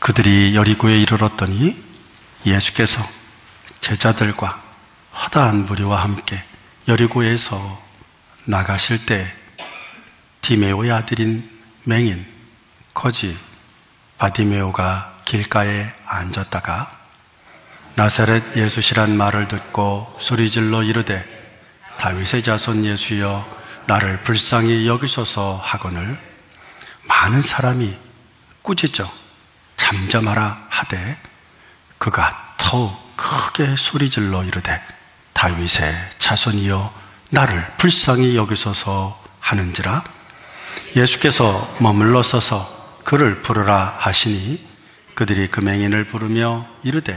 그들이 여리고에 이르렀더니 예수께서 제자들과 허다한 무리와 함께 여리고에서 나가실 때 디메오의 아들인 맹인 거지 바디메오가 길가에 앉았다가 나사렛 예수시란 말을 듣고 소리질러 이르되 다윗의 자손 예수여 나를 불쌍히 여기소서 하거늘 많은 사람이 꾸짖어 잠잠하라 하되 그가 더욱 크게 소리질러 이르되 다윗의 자손이여 나를 불쌍히 여기소서 하는지라 예수께서 머물러 서서 그를 부르라 하시니 그들이 그 맹인을 부르며 이르되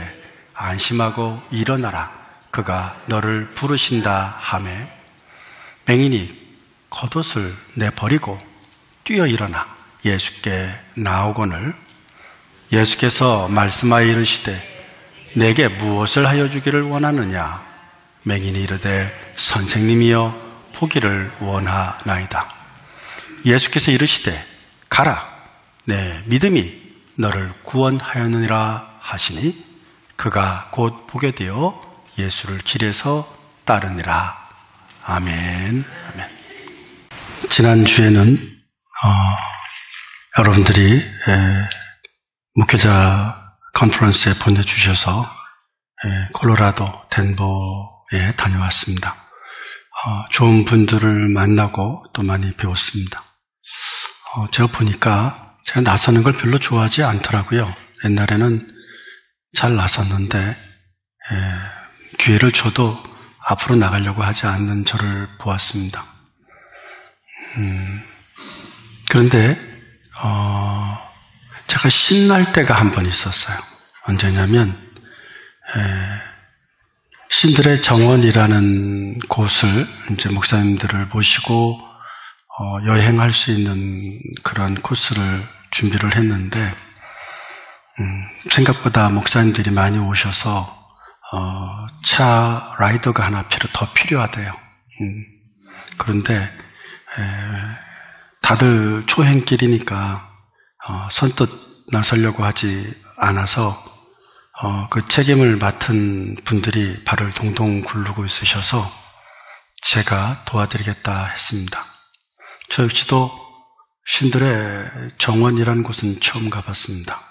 안심하고 일어나라 그가 너를 부르신다 하매 맹인이 겉옷을 내버리고 뛰어 일어나 예수께 나오거늘 예수께서 말씀하여 이르시되 내게 무엇을 하여 주기를 원하느냐 맹인이 이르되 선생님이여 보기를 원하나이다 예수께서 이르시되 가라 내 믿음이 너를 구원하였느니라 하시니 그가 곧 보게 되어 예수를 길에서 따르니라. 아멘. 아멘. 지난주에는 여러분들이 목회자 컨퍼런스에 보내주셔서 콜로라도 덴버에 다녀왔습니다. 좋은 분들을 만나고 또 많이 배웠습니다. 제가 보니까 제가 나서는 걸 별로 좋아하지 않더라고요. 옛날에는 잘 나섰는데 기회를 줘도 앞으로 나가려고 하지 않는 저를 보았습니다. 그런데 제가 신날 때가 한 번 있었어요. 언제냐면 신들의 정원이라는 곳을 이제 목사님들을 모시고 여행할 수 있는 그런 코스를 준비를 했는데 생각보다 목사님들이 많이 오셔서 차 라이더가 하나 더 필요하대요. 그런데 다들 초행길이니까 선뜻 나서려고 하지 않아서 그 책임을 맡은 분들이 발을 동동 굴르고 있으셔서 제가 도와드리겠다 했습니다. 저 역시도 신들의 정원이라는 곳은 처음 가봤습니다.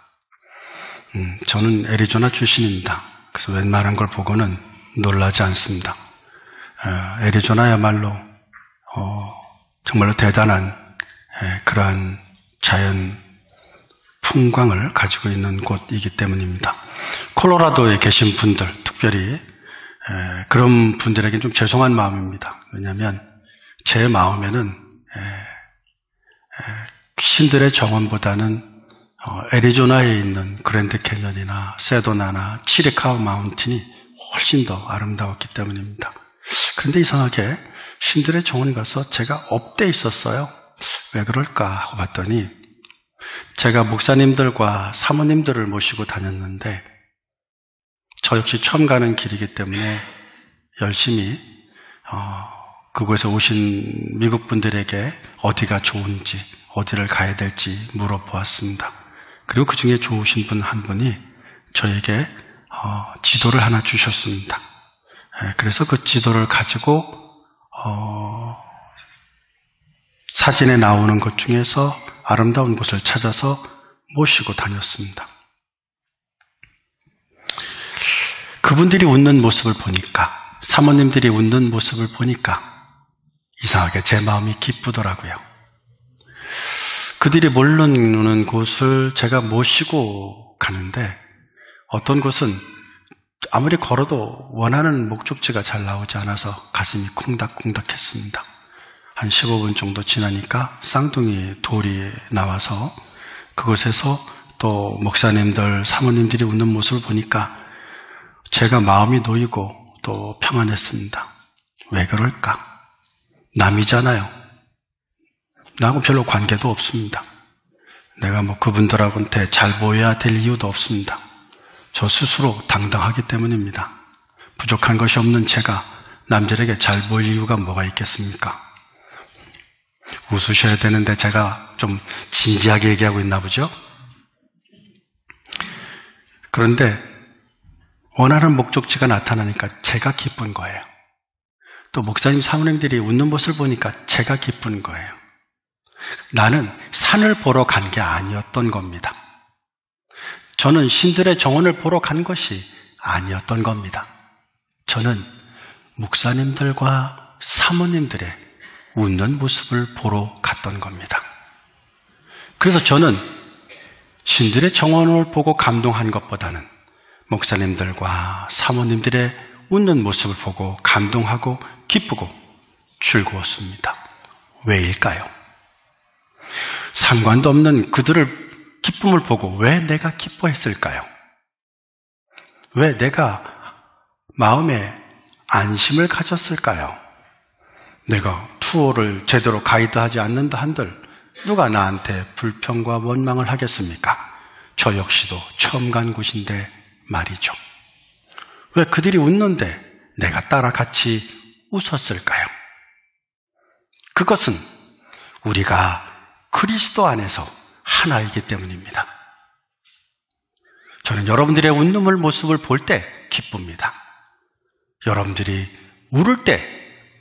저는 애리조나 출신입니다. 그래서 웬만한 걸 보고는 놀라지 않습니다. 애리조나야말로 정말로 대단한 그러한 자연 풍광을 가지고 있는 곳이기 때문입니다. 콜로라도에 계신 분들, 특별히 그런 분들에게는 좀 죄송한 마음입니다. 왜냐하면 제 마음에는 신들의 정원보다는 애리조나에 있는 그랜드 캐년이나 세도나나 치리카우 마운틴이 훨씬 더 아름다웠기 때문입니다. 그런데 이상하게 신들의 정원에 가서 제가 업돼 있었어요. 왜 그럴까 하고 봤더니 제가 목사님들과 사모님들을 모시고 다녔는데 저 역시 처음 가는 길이기 때문에 열심히 그곳에 오신 미국 분들에게 어디가 좋은지 어디를 가야 될지 물어보았습니다. 그리고 그 중에 좋으신 분 한 분이 저에게 지도를 하나 주셨습니다. 그래서 그 지도를 가지고 사진에 나오는 것 중에서 아름다운 곳을 찾아서 모시고 다녔습니다. 그분들이 웃는 모습을 보니까, 사모님들이 웃는 모습을 보니까 이상하게 제 마음이 기쁘더라고요. 그들이 모르는 곳을 제가 모시고 가는데 어떤 곳은 아무리 걸어도 원하는 목적지가 잘 나오지 않아서 가슴이 콩닥콩닥했습니다. 한 15분 정도 지나니까 쌍둥이 돌이 나와서 그곳에서 또 목사님들, 사모님들이 웃는 모습을 보니까 제가 마음이 놓이고 또 평안했습니다. 왜 그럴까? 남이잖아요. 나하고 별로 관계도 없습니다. 내가 그분들한테 잘 보여야 될 이유도 없습니다. 저 스스로 당당하기 때문입니다. 부족한 것이 없는 제가 남들에게 잘 보일 이유가 뭐가 있겠습니까? 웃으셔야 되는데 제가 좀 진지하게 얘기하고 있나 보죠? 그런데 원하는 목적지가 나타나니까 제가 기쁜 거예요. 또 목사님, 사모님들이 웃는 모습을 보니까 제가 기쁜 거예요. 나는 산을 보러 간 게 아니었던 겁니다. 저는 신들의 정원을 보러 간 것이 아니었던 겁니다. 저는 목사님들과 사모님들의 웃는 모습을 보러 갔던 겁니다. 그래서 저는 신들의 정원을 보고 감동한 것보다는 목사님들과 사모님들의 웃는 모습을 보고 감동하고 기쁘고 즐거웠습니다. 왜일까요? 상관도 없는 그들을 기쁨을 보고 왜 내가 기뻐했을까요? 왜 내가 마음에 안심을 가졌을까요? 내가 투어를 제대로 가이드하지 않는다 한들 누가 나한테 불평과 원망을 하겠습니까? 저 역시도 처음 간 곳인데 말이죠. 왜 그들이 웃는데 내가 따라 같이 웃었을까요? 그것은 우리가 그리스도 안에서 하나이기 때문입니다. 저는 여러분들의 웃는 모습을 볼 때 기쁩니다. 여러분들이 울을 때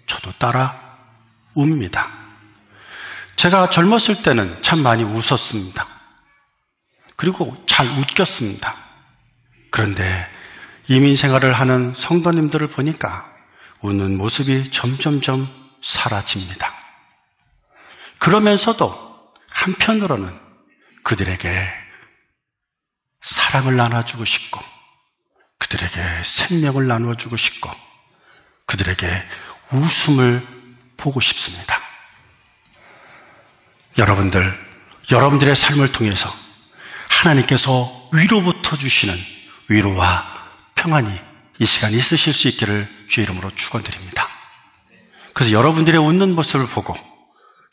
저도 따라 웁니다. 제가 젊었을 때는 참 많이 웃었습니다. 그리고 잘 웃겼습니다. 그런데 이민 생활을 하는 성도님들을 보니까 웃는 모습이 점점점 사라집니다. 그러면서도 한편으로는 그들에게 사랑을 나눠주고 싶고 그들에게 생명을 나눠주고 싶고 그들에게 웃음을 보고 싶습니다. 여러분들의 삶을 통해서 하나님께서 위로부터 주시는 위로와 평안이 이 시간 있으실 수 있기를 주의 이름으로 축원드립니다. 그래서 여러분들의 웃는 모습을 보고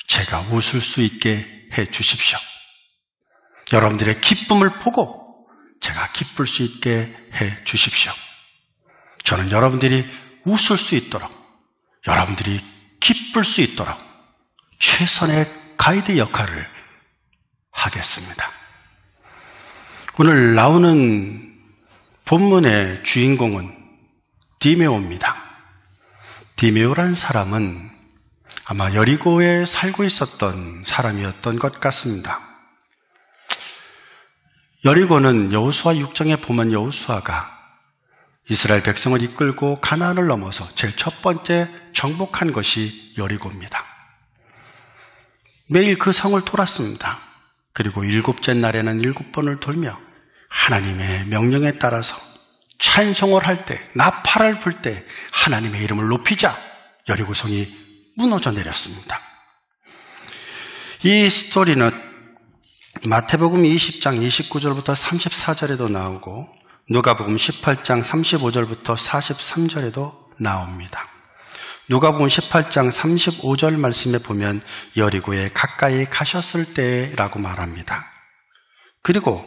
제가 웃을 수 있게 해 주십시오. 여러분들의 기쁨을 보고 제가 기쁠 수 있게 해 주십시오. 저는 여러분들이 웃을 수 있도록, 여러분들이 기쁠 수 있도록 최선의 가이드 역할을 하겠습니다. 오늘 나오는 본문의 주인공은 디메오입니다. 디메오란 사람은 아마 여리고에 살고 있었던 사람이었던 것 같습니다. 여리고는 여호수아 6장에 보면 여호수아가 이스라엘 백성을 이끌고 가나안을 넘어서 제일 첫 번째 정복한 것이 여리고입니다. 매일 그 성을 돌았습니다. 그리고 7째 날에는 7번을 돌며 하나님의 명령에 따라서 찬송을 할 때, 나팔을 불 때 하나님의 이름을 높이자 여리고 성이 무너져 내렸습니다. 이 스토리는 마태복음 20장 29절부터 34절에도 나오고 누가복음 18장 35절부터 43절에도 나옵니다. 누가복음 18장 35절 말씀에 보면 여리고에 가까이 가셨을 때라고 말합니다. 그리고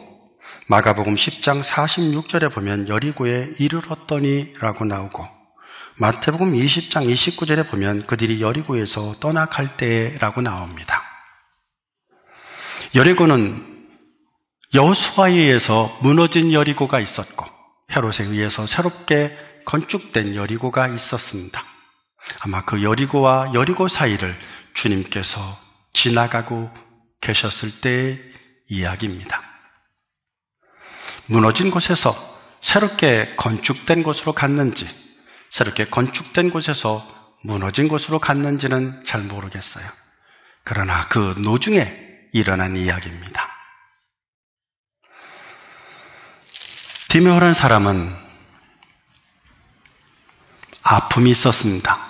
마가복음 10장 46절에 보면 여리고에 이르렀더니 라고 나오고 마태복음 20장 29절에 보면 그들이 여리고에서 떠나갈 때라고 나옵니다. 여리고는 여호수아에 의해서 무너진 여리고가 있었고 헤롯에 의해서 새롭게 건축된 여리고가 있었습니다. 아마 그 여리고와 여리고 사이를 주님께서 지나가고 계셨을 때의 이야기입니다. 무너진 곳에서 새롭게 건축된 곳으로 갔는지 새롭게 건축된 곳에서 무너진 곳으로 갔는지는 잘 모르겠어요. 그러나 그 노중에 일어난 이야기입니다. 디메오라는 사람은 아픔이 있었습니다.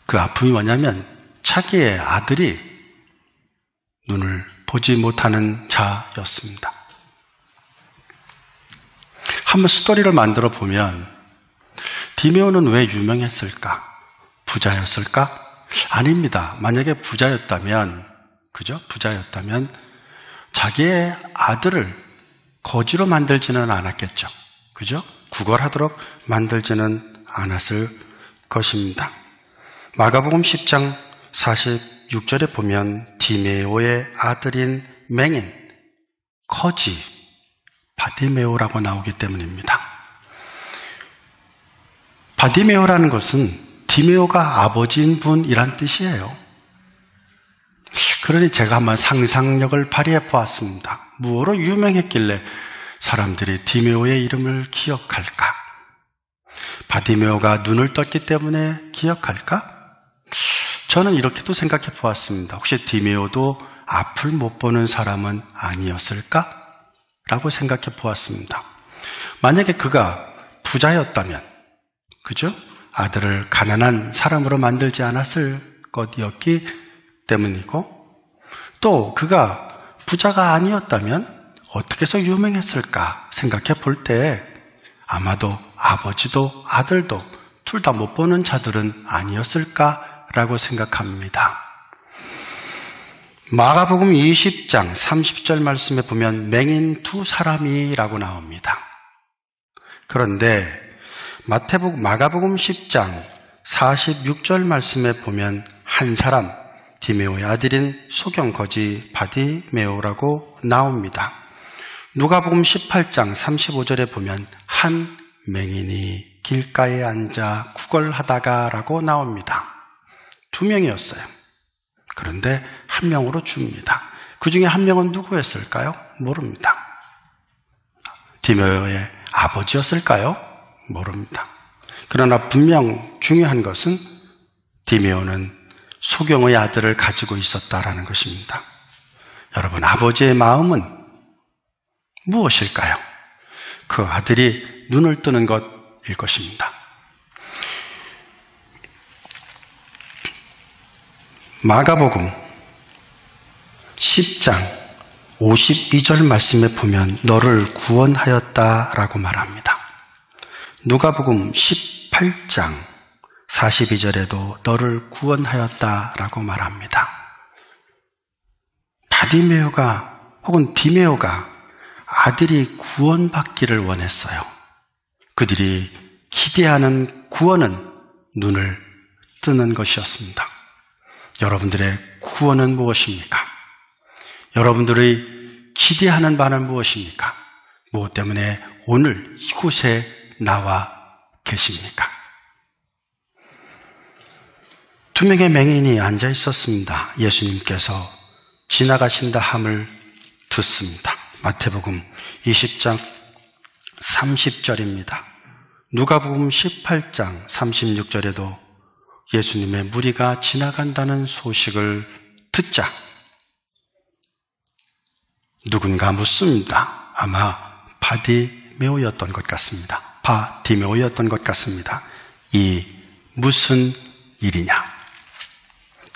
그 아픔이 뭐냐면 자기의 아들이 눈을 보지 못하는 자였습니다. 한번 스토리를 만들어 보면 디메오는 왜 유명했을까? 부자였을까? 아닙니다. 만약에 부자였다면 자기의 아들을 거지로 만들지는 않았겠죠. 그죠? 구걸하도록 만들지는 않았을 것입니다. 마가복음 10장 46절에 보면 디메오의 아들인 맹인, 거지, 바디메오라고 나오기 때문입니다. 바디메오라는 것은 디메오가 아버지인 분이란 뜻이에요. 그러니 제가 한번 상상력을 발휘해 보았습니다. 무엇으로 유명했길래 사람들이 디메오의 이름을 기억할까? 바디메오가 눈을 떴기 때문에 기억할까? 저는 이렇게도 생각해 보았습니다. 혹시 디메오도 앞을 못 보는 사람은 아니었을까? 라고 생각해 보았습니다. 만약에 그가 부자였다면, 그죠? 아들을 가난한 사람으로 만들지 않았을 것이었기 때문이고, 또 그가 부자가 아니었다면 어떻게 해서 유명했을까 생각해 볼 때 아마도 아버지도 아들도 둘 다 못 보는 자들은 아니었을까라고 생각합니다. 마가복음 20장 30절 말씀에 보면 맹인 두 사람이라고 나옵니다. 그런데 마가복음 10장 46절 말씀에 보면 한 사람, 디메오의 아들인 소경 거지 바디메오라고 나옵니다. 누가복음 18장 35절에 보면 한 맹인이 길가에 앉아 구걸하다가 라고 나옵니다. 두 명이었어요. 그런데 한 명으로 줍니다. 그 중에 한 명은 누구였을까요? 모릅니다. 디메오의 아버지였을까요? 모릅니다. 그러나 분명 중요한 것은 디메오는 소경의 아들을 가지고 있었다라는 것입니다. 여러분, 아버지의 마음은 무엇일까요? 그 아들이 눈을 뜨는 것일 것입니다. 마가복음 10장 52절 말씀에 보면 너를 구원하였다라고 말합니다. 누가복음 18장 42절에도 너를 구원하였다라고 말합니다. 바디메오가 혹은 디메오가 아들이 구원받기를 원했어요. 그들이 기대하는 구원은 눈을 뜨는 것이었습니다. 여러분들의 구원은 무엇입니까? 여러분들의 기대하는 바는 무엇입니까? 무엇 때문에 오늘 이곳에 나와 계십니까? 두 명의 맹인이 앉아 있었습니다. 예수님께서 지나가신다 함을 듣습니다. 마태복음 20장 30절입니다. 누가복음 18장 36절에도 예수님의 무리가 지나간다는 소식을 듣자 누군가 묻습니다. 아마 바디메오였던 것 같습니다. 바디메오였던 것 같습니다. 이 무슨 일이냐?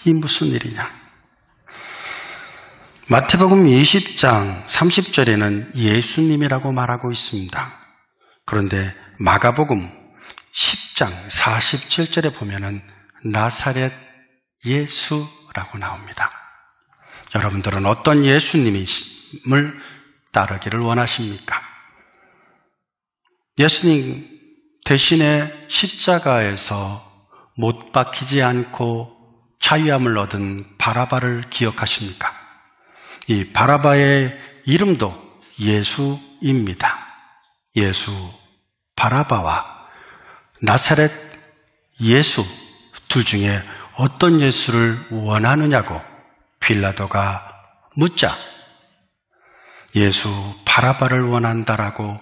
이 무슨 일이냐? 마태복음 20장 30절에는 예수님이라고 말하고 있습니다. 그런데 마가복음 10장 47절에 보면은 나사렛 예수라고 나옵니다. 여러분들은 어떤 예수님을 따르기를 원하십니까? 예수님 대신에 십자가에서 못 박히지 않고 자유함을 얻은 바라바를 기억하십니까? 이 바라바의 이름도 예수입니다. 예수, 바라바와 나사렛 예수 둘 중에 어떤 예수를 원하느냐고 빌라도가 묻자 예수 바라바를 원한다라고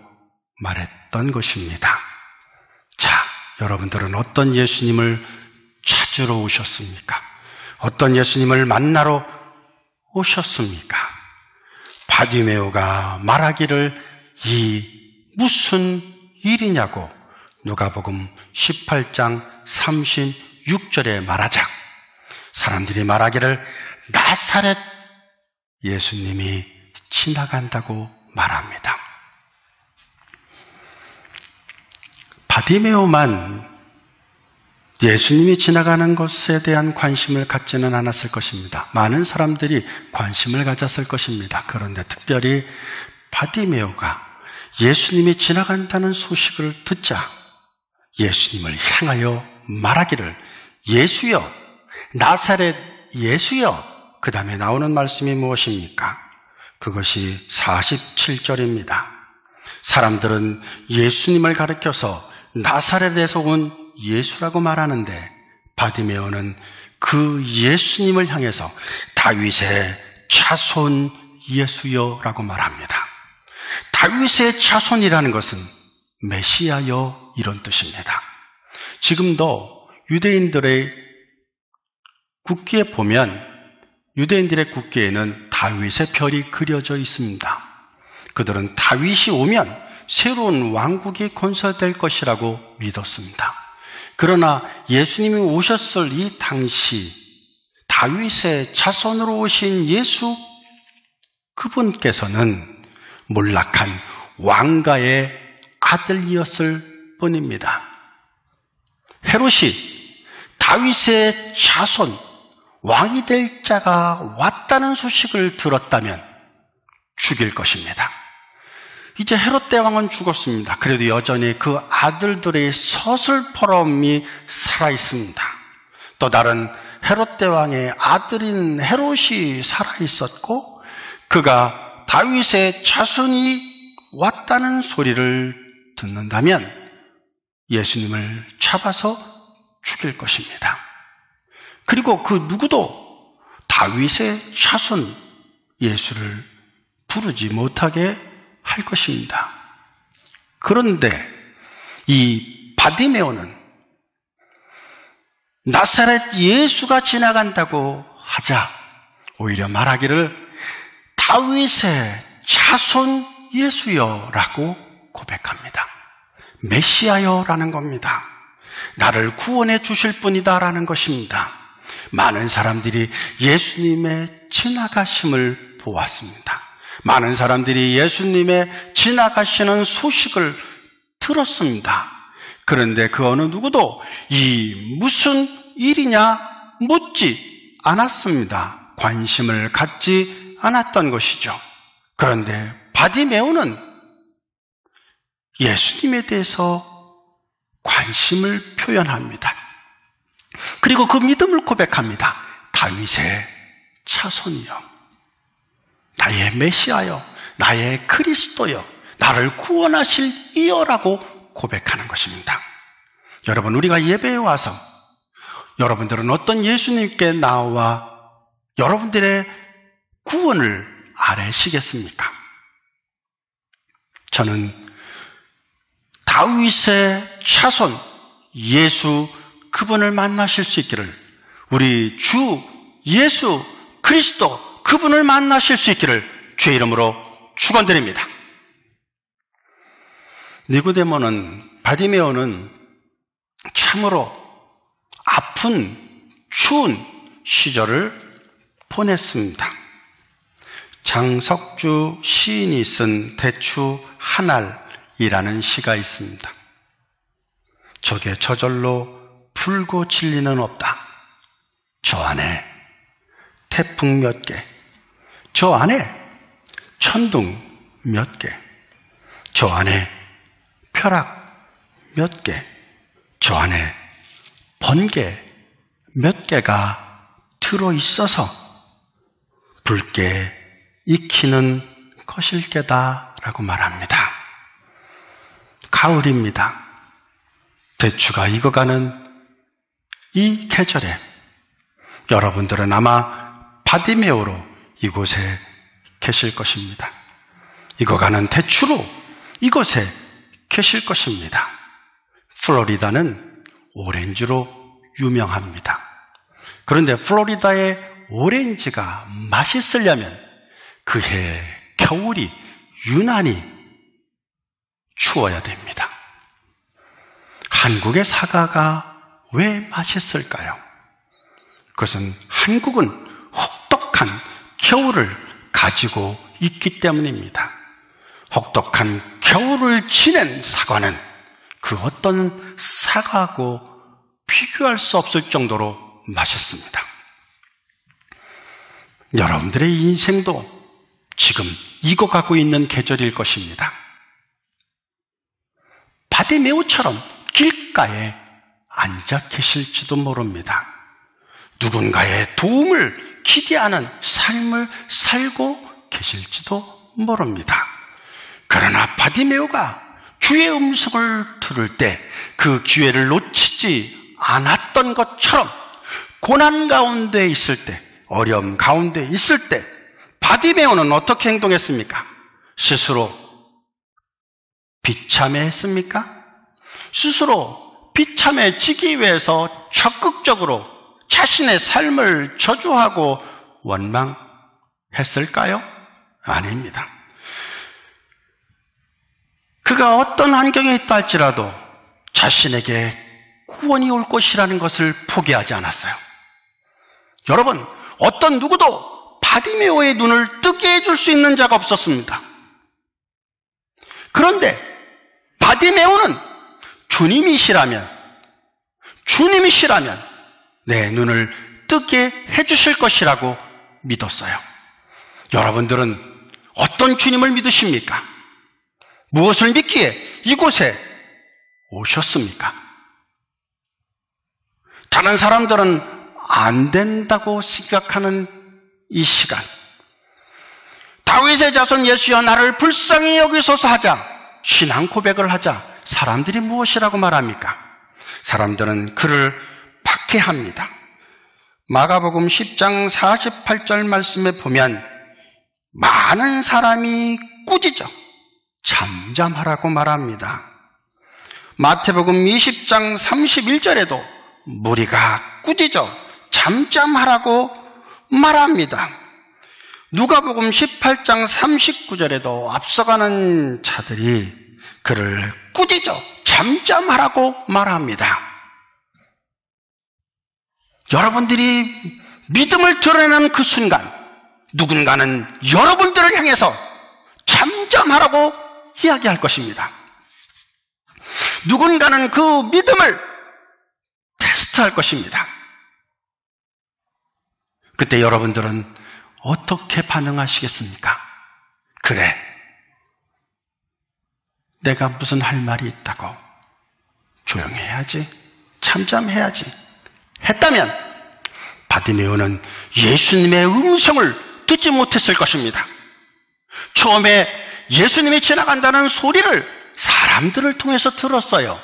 말했던 것입니다. 자, 여러분들은 어떤 예수님을 찾으러 오셨습니까? 어떤 예수님을 만나러 오셨습니까? 바디메오가 말하기를 이 무슨 일이냐고 누가복음 18장 36절에 말하자 사람들이 말하기를 나사렛 예수님이 지나간다고 말합니다. 바디메오만 예수님이 지나가는 것에 대한 관심을 갖지는 않았을 것입니다. 많은 사람들이 관심을 가졌을 것입니다. 그런데 특별히 바디메오가 예수님이 지나간다는 소식을 듣자 예수님을 향하여 말하기를 예수여, 나사렛 예수여. 그 다음에 나오는 말씀이 무엇입니까? 그것이 47절입니다. 사람들은 예수님을 가리켜서 나사렛에서 온 예수라고 말하는데 바디메오는 그 예수님을 향해서 다윗의 자손 예수여라고 말합니다. 다윗의 자손이라는 것은 메시아여 이런 뜻입니다. 지금도 유대인들의 국기에 보면 유대인들의 국기에는 다윗의 별이 그려져 있습니다. 그들은 다윗이 오면 새로운 왕국이 건설될 것이라고 믿었습니다. 그러나 예수님이 오셨을 이 당시 다윗의 자손으로 오신 예수 그분께서는 몰락한 왕가의 아들이었을 뿐입니다. 헤롯이 다윗의 자손 왕이 될 자가 왔다는 소식을 들었다면 죽일 것입니다. 이제 헤롯 대왕은 죽었습니다. 그래도 여전히 그 아들들의 서슬퍼럼이 살아있습니다. 또 다른 헤롯 대왕의 아들인 헤롯이 살아있었고 그가 다윗의 자손이 왔다는 소리를 듣는다면 예수님을 잡아서 죽일 것입니다. 그리고 그 누구도 다윗의 자손 예수를 부르지 못하게 할 것입니다. 그런데 이 바디메오는 나사렛 예수가 지나간다고 하자 오히려 말하기를 다윗의 자손 예수여라고 고백합니다. 메시아여라는 겁니다. 나를 구원해 주실 분이다라는 것입니다. 많은 사람들이 예수님의 지나가심을 보았습니다. 많은 사람들이 예수님의 지나가시는 소식을 들었습니다. 그런데 그 어느 누구도 이 무슨 일이냐 묻지 않았습니다. 관심을 갖지 않았던 것이죠. 그런데 바디메오는 예수님에 대해서 관심을 표현합니다. 그리고 그 믿음을 고백합니다. 다윗의 자손이요, 나의 메시아요, 나의 그리스도요, 나를 구원하실 이여라고 고백하는 것입니다. 여러분, 우리가 예배에 와서 여러분들은 어떤 예수님께 나와 여러분들의 구원을 아뢰시겠습니까? 저는 다윗의 자손 예수 그분을 만나실 수 있기를, 우리 주 예수 그리스도 그분을 만나실 수 있기를 주의 이름으로 축원드립니다. 니고데모는, 바디메오는 참으로 아픈 추운 시절을 보냈습니다. 장석주 시인이 쓴 대추 한 알이라는 시가 있습니다. 적에 저절로 풀고 진리는 없다. 저 안에 태풍 몇 개, 저 안에 천둥 몇 개, 저 안에 벼락 몇 개, 저 안에 번개 몇 개가 들어있어서 붉게 익히는 것일 게다라고 말합니다. 가을입니다. 대추가 익어가는 이 계절에 여러분들은 아마 바디메오로 이곳에 계실 것입니다. 익어가는 대추로 이곳에 계실 것입니다. 플로리다는 오렌지로 유명합니다. 그런데 플로리다의 오렌지가 맛있으려면 그해 겨울이 유난히 추워야 됩니다. 한국의 사과가 왜 맛있을까요? 그것은 한국은 혹독한 겨울을 가지고 있기 때문입니다. 혹독한 겨울을 지낸 사과는 그 어떤 사과하고 비교할 수 없을 정도로 맛있습니다. 여러분들의 인생도 지금 익어가고 있는 계절일 것입니다. 바디메오처럼 길가에 앉아 계실지도 모릅니다. 누군가의 도움을 기대하는 삶을 살고 계실지도 모릅니다. 그러나 바디메오가 주의 음성을 들을 때 그 기회를 놓치지 않았던 것처럼 고난 가운데 있을 때, 어려움 가운데 있을 때 바디메오는 어떻게 행동했습니까? 스스로 비참해했습니까? 스스로 비참해지기 위해서 적극적으로 자신의 삶을 저주하고 원망했을까요? 아닙니다. 그가 어떤 환경에 있다 할지라도 자신에게 구원이 올 것이라는 것을 포기하지 않았어요. 여러분, 어떤 누구도 바디메오의 눈을 뜨게 해줄 수 있는 자가 없었습니다. 그런데 바디메오는 주님이시라면 내 눈을 뜨게 해주실 것이라고 믿었어요. 여러분들은 어떤 주님을 믿으십니까? 무엇을 믿기에 이곳에 오셨습니까? 다른 사람들은 안 된다고 생각하는 이 시간, 다윗의 자손 예수여 나를 불쌍히 여기소서 하자, 신앙 고백을 하자, 사람들이 무엇이라고 말합니까? 사람들은 그를 박해합니다. 마가복음 10장 48절 말씀에 보면 많은 사람이 꾸짖어 잠잠하라고 말합니다. 마태복음 20장 31절에도 무리가 꾸짖어 잠잠하라고 말합니다. 누가복음 18장 39절에도 앞서가는 자들이 그를 꾸짖어 잠잠하라고 말합니다. 여러분들이 믿음을 드러내는 그 순간 누군가는 여러분들을 향해서 잠잠하라고 이야기할 것입니다. 누군가는 그 믿음을 테스트할 것입니다. 그때 여러분들은 어떻게 반응하시겠습니까? 그래, 내가 무슨 할 말이 있다고 조용해야지, 잠잠해야지 했다면 바디메오는 예수님의 음성을 듣지 못했을 것입니다. 처음에 예수님이 지나간다는 소리를 사람들을 통해서 들었어요.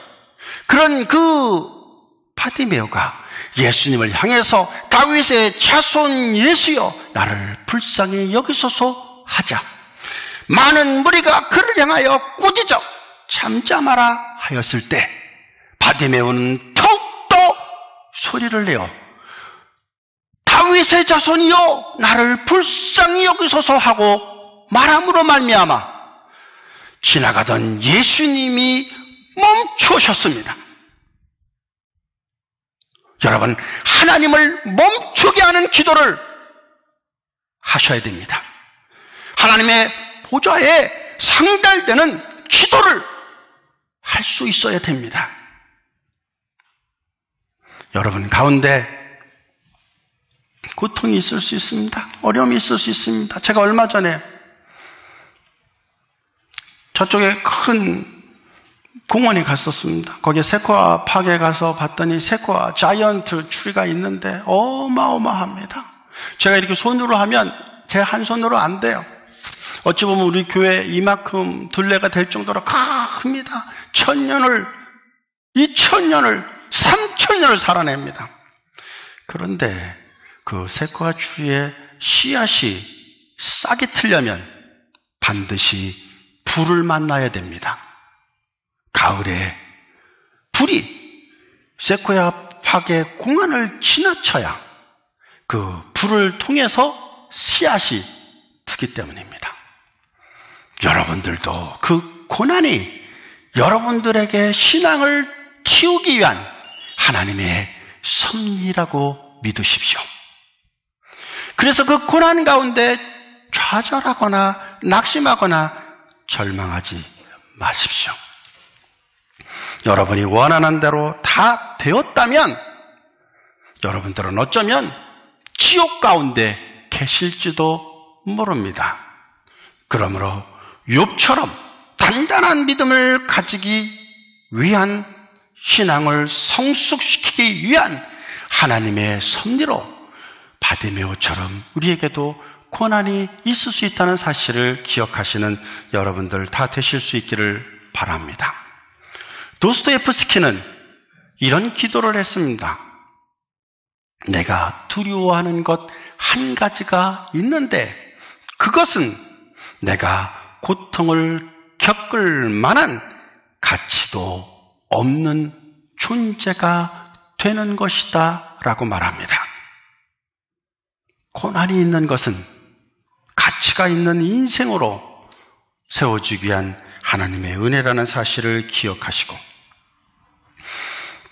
그런 그 바디메오가 예수님을 향해서 다윗의 자손 예수여 나를 불쌍히 여기소서 하자, 많은 무리가 그를 향하여 꾸짖어 잠잠하라 하였을 때 바디메오는 더욱더 소리를 내어 다윗의 자손이여 나를 불쌍히 여기소서 하고 말함으로 말미암아 지나가던 예수님이 멈추셨습니다. 여러분, 하나님을 멈추게 하는 기도를 하셔야 됩니다. 하나님의 보좌에 상달되는 기도를 할 수 있어야 됩니다. 여러분 가운데 고통이 있을 수 있습니다. 어려움이 있을 수 있습니다. 제가 얼마 전에 저쪽에 큰 공원에 갔었습니다. 거기에 세코아 팍에 가서 봤더니 세코아 자이언트 추리가 있는데 어마어마합니다. 제가 이렇게 손으로 하면 제 한 손으로 안 돼요. 어찌 보면 우리 교회 이만큼 둘레가 될 정도로 큽니다. 1000년을, 2000년을, 3000년을 살아냅니다. 그런데 그 세코아 추리의 씨앗이 싹이 트려면 반드시 불을 만나야 됩니다. 가을에 불이 세코야 팍의 공간을 지나쳐야 그 불을 통해서 씨앗이 트기 때문입니다. 여러분들도 그 고난이 여러분들에게 신앙을 키우기 위한 하나님의 섭리라고 믿으십시오. 그래서 그 고난 가운데 좌절하거나 낙심하거나 절망하지 마십시오. 여러분이 원하는 대로 다 되었다면 여러분들은 어쩌면 지옥 가운데 계실지도 모릅니다. 그러므로 욥처럼 단단한 믿음을 가지기 위한 신앙을 성숙시키기 위한 하나님의 섭리로 바디메오처럼 우리에게도 고난이 있을 수 있다는 사실을 기억하시는 여러분들 다 되실 수 있기를 바랍니다. 도스토옙스키는 이런 기도를 했습니다. 내가 두려워하는 것 한 가지가 있는데 그것은 내가 고통을 겪을 만한 가치도 없는 존재가 되는 것이다 라고 말합니다. 고난이 있는 것은 가치가 있는 인생으로 세워주기 위한 하나님의 은혜라는 사실을 기억하시고,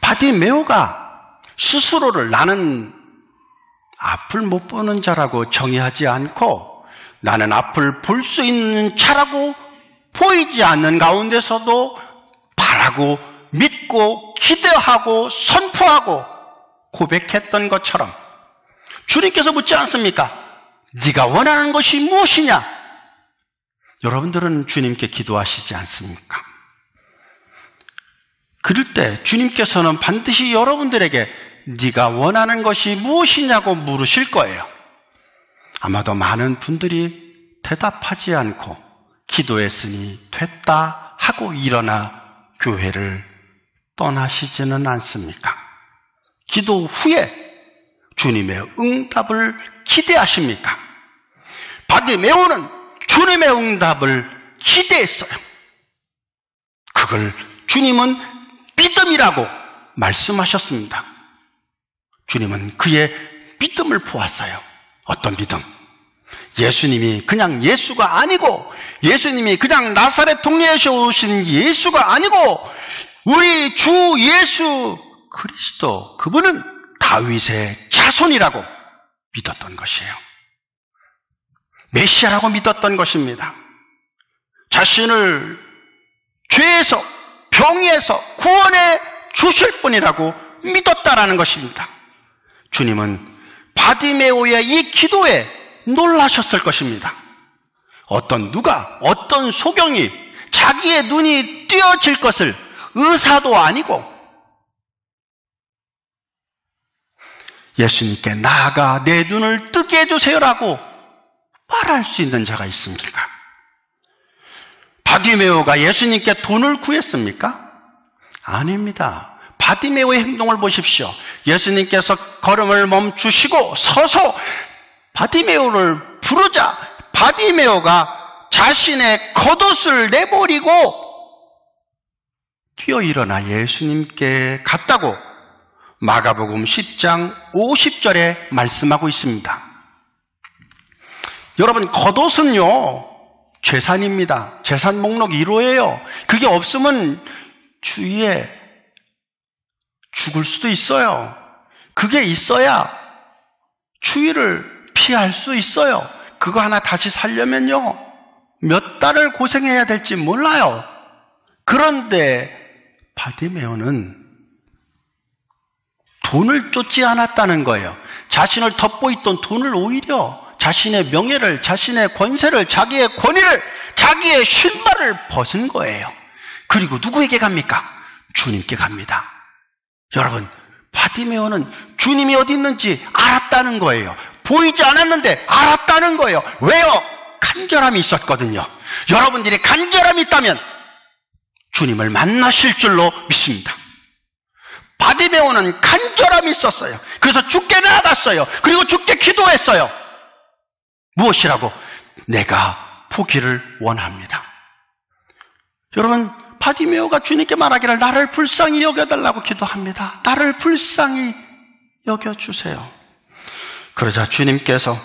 바디메오가 스스로를 나는 앞을 못 보는 자라고 정의하지 않고 나는 앞을 볼 수 있는 자라고 보이지 않는 가운데서도 바라고 믿고 기대하고 선포하고 고백했던 것처럼 주님께서 묻지 않습니까? 네가 원하는 것이 무엇이냐? 여러분들은 주님께 기도하시지 않습니까? 그럴 때 주님께서는 반드시 여러분들에게 네가 원하는 것이 무엇이냐고 물으실 거예요. 아마도 많은 분들이 대답하지 않고 기도했으니 됐다 하고 일어나 교회를 떠나시지는 않습니까? 기도 후에 주님의 응답을 기대하십니까? 바디메오는 주님의 응답을 기대했어요. 그걸 주님은 믿음이라고 말씀하셨습니다. 주님은 그의 믿음을 보았어요. 어떤 믿음? 예수님이 그냥 예수가 아니고, 예수님이 그냥 나사렛 동네에서 오신 예수가 아니고, 우리 주 예수 그리스도, 그분은 다윗의 자손이라고 믿었던 것이에요. 메시아라고 믿었던 것입니다. 자신을 죄에서, 병에서 구원해 주실 분이라고 믿었다라는 것입니다. 주님은 바디메오의 이 기도에 놀라셨을 것입니다. 누가, 어떤 소경이 자기의 눈이 띄어질 것을 의사도 아니고 예수님께 나아가 내 눈을 뜨게 해주세요라고 말할 수 있는 자가 있습니까? 바디메오가 예수님께 돈을 구했습니까? 아닙니다. 바디메오의 행동을 보십시오. 예수님께서 걸음을 멈추시고 서서 바디메오를 부르자 바디메오가 자신의 겉옷을 내버리고 뛰어 일어나 예수님께 갔다고 마가복음 10장 50절에 말씀하고 있습니다. 여러분, 겉옷은요 재산입니다. 재산 목록 1호예요. 그게 없으면 주위에 죽을 수도 있어요. 그게 있어야 추위를 피할 수 있어요. 그거 하나 다시 살려면요 몇 달을 고생해야 될지 몰라요. 그런데 바디메오는 돈을 쫓지 않았다는 거예요. 자신을 덮고 있던 돈을 오히려 자신의 명예를, 자신의 권세를, 자기의 권위를, 자기의 신발을 벗은 거예요. 그리고 누구에게 갑니까? 주님께 갑니다. 여러분, 바디메오는 주님이 어디 있는지 알았다는 거예요. 보이지 않았는데 알았다는 거예요. 왜요? 간절함이 있었거든요. 여러분들이 간절함이 있다면 주님을 만나실 줄로 믿습니다. 바디메오는 간절함이 있었어요. 그래서 주께 나아갔어요. 그리고 주께 기도했어요. 무엇이라고? 내가 보기를 원합니다. 여러분, 바디메오가 주님께 말하기를 나를 불쌍히 여겨달라고 기도합니다. 나를 불쌍히 여겨주세요. 그러자 주님께서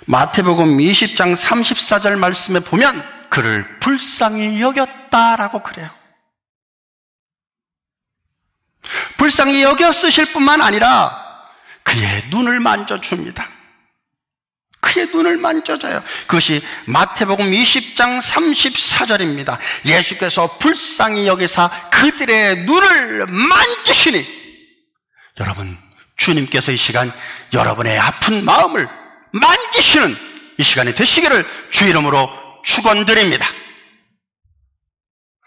마태복음 20장 34절 말씀에 보면 그를 불쌍히 여겼다라고 그래요. 불쌍히 여겼으실 뿐만 아니라 그의 눈을 만져줍니다. 그의 눈을 만져줘요. 그것이 마태복음 20장 34절입니다. 예수께서 불쌍히 여기사 그들의 눈을 만지시니, 여러분, 주님께서 이 시간 여러분의 아픈 마음을 만지시는 이 시간이 되시기를 주 이름으로 축원드립니다.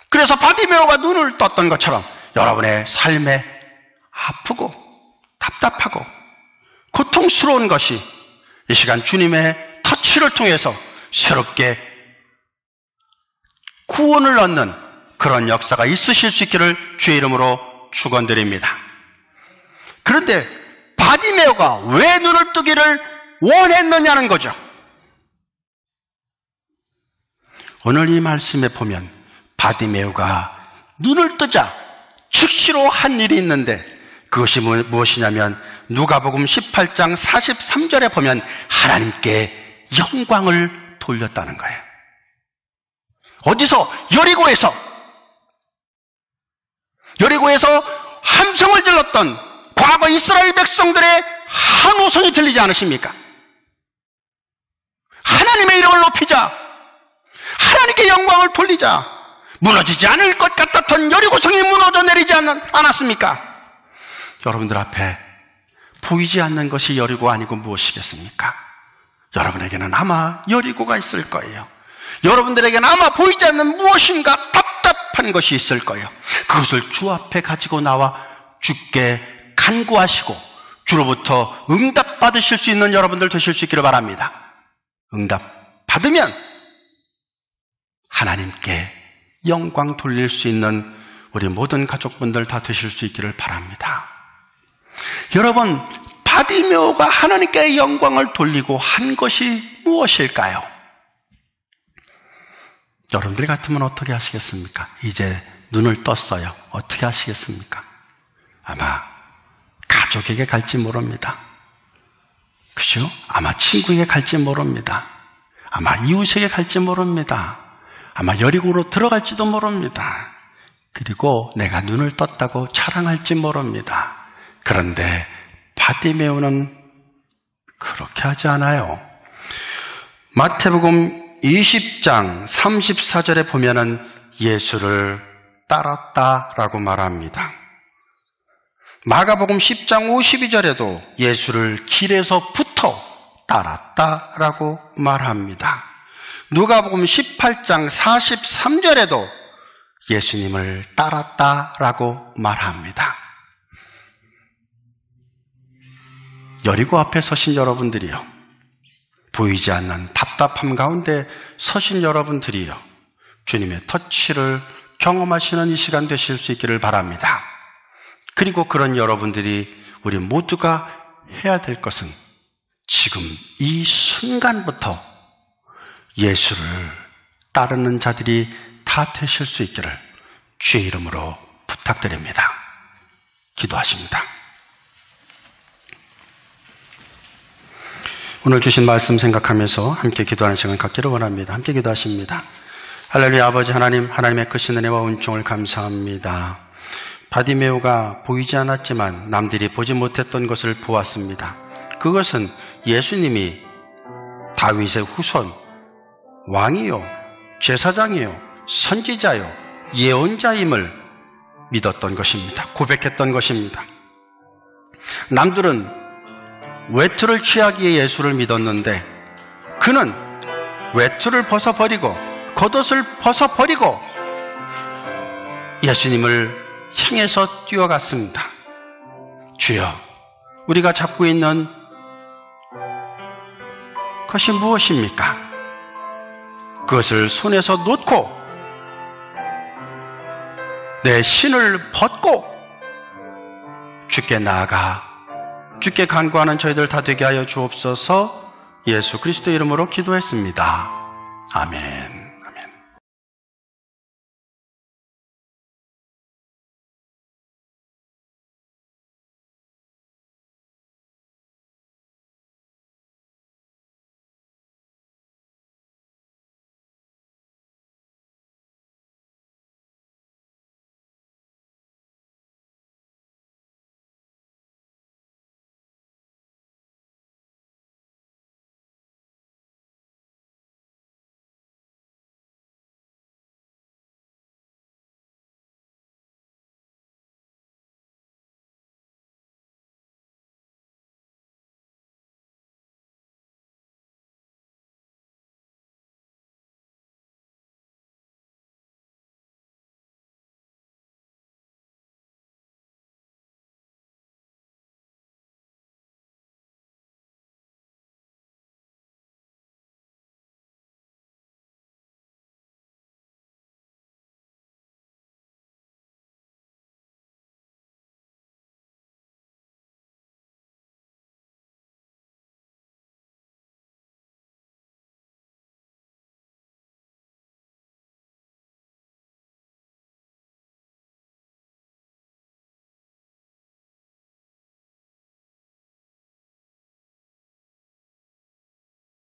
그래서 바디메오가 눈을 떴던 것처럼 여러분의 삶에 아프고 답답하고 고통스러운 것이 이 시간 주님의 터치를 통해서 새롭게 구원을 얻는 그런 역사가 있으실 수 있기를 주의 이름으로 축원드립니다. 그런데 바디메오가 왜 눈을 뜨기를 원했느냐는 거죠. 오늘 이 말씀에 보면 바디메오가 눈을 뜨자 즉시로 한 일이 있는데 그것이 무엇이냐면 누가복음 18장 43절에 보면 하나님께 영광을 돌렸다는 거예요. 어디서? 여리고에서 함성을 질렀던 과거 이스라엘 백성들의 한호성이 들리지 않으십니까? 하나님의 이름을 높이자, 하나님께 영광을 돌리자, 무너지지 않을 것 같았던 여리고성이 무너져 내리지 않았습니까? 여러분들 앞에 보이지 않는 것이 여리고 아니고 무엇이겠습니까? 여러분에게는 아마 여리고가 있을 거예요. 여러분들에게는 아마 보이지 않는 무엇인가 답답한 것이 있을 거예요. 그것을 주 앞에 가지고 나와 주께 간구하시고 주로부터 응답 받으실 수 있는 여러분들 되실 수 있기를 바랍니다. 응답 받으면 하나님께 영광 돌릴 수 있는 우리 모든 가족분들 다 되실 수 있기를 바랍니다. 여러분, 바디메오가 하나님께 영광을 돌리고 한 것이 무엇일까요? 여러분들 같으면 어떻게 하시겠습니까? 이제 눈을 떴어요. 어떻게 하시겠습니까? 아마 가족에게 갈지 모릅니다. 그죠? 아마 친구에게 갈지 모릅니다. 아마 이웃에게 갈지 모릅니다. 아마 여리고로 들어갈지도 모릅니다. 그리고 내가 눈을 떴다고 자랑할지 모릅니다. 그런데 바디메오는 그렇게 하지 않아요. 마태복음 20장 34절에 보면은 예수를 따랐다라고 말합니다. 마가복음 10장 52절에도 예수를 길에서부터 따랐다라고 말합니다. 누가복음 18장 43절에도 예수님을 따랐다라고 말합니다. 여리고 앞에 서신 여러분들이요, 보이지 않는 답답함 가운데 서신 여러분들이요, 주님의 터치를 경험하시는 이 시간 되실 수 있기를 바랍니다. 그리고 그런 여러분들이 우리 모두가 해야 될 것은 지금 이 순간부터 예수를 따르는 자들이 다 되실 수 있기를 주의 이름으로 부탁드립니다. 기도하십니다. 오늘 주신 말씀 생각하면서 함께 기도하는 시간 갖기를 원합니다. 함께 기도하십니다. 할렐루야. 아버지 하나님, 하나님의 크신 은혜와 은총을 감사합니다. 바디메오가 보이지 않았지만 남들이 보지 못했던 것을 보았습니다. 그것은 예수님이 다윗의 후손, 왕이요, 제사장이요, 선지자요, 예언자임을 믿었던 것입니다. 고백했던 것입니다. 남들은 외투를 취하기에 예수를 믿었는데 그는 외투를 벗어버리고 겉옷을 벗어버리고 예수님을 향해서 뛰어갔습니다. 주여, 우리가 잡고 있는 것이 무엇입니까? 그것을 손에서 놓고 내 신을 벗고 주께 나아가 주께 간구하는 저희들 다 되게 하여 주옵소서. 예수 그리스도 이름으로 기도했습니다. 아멘.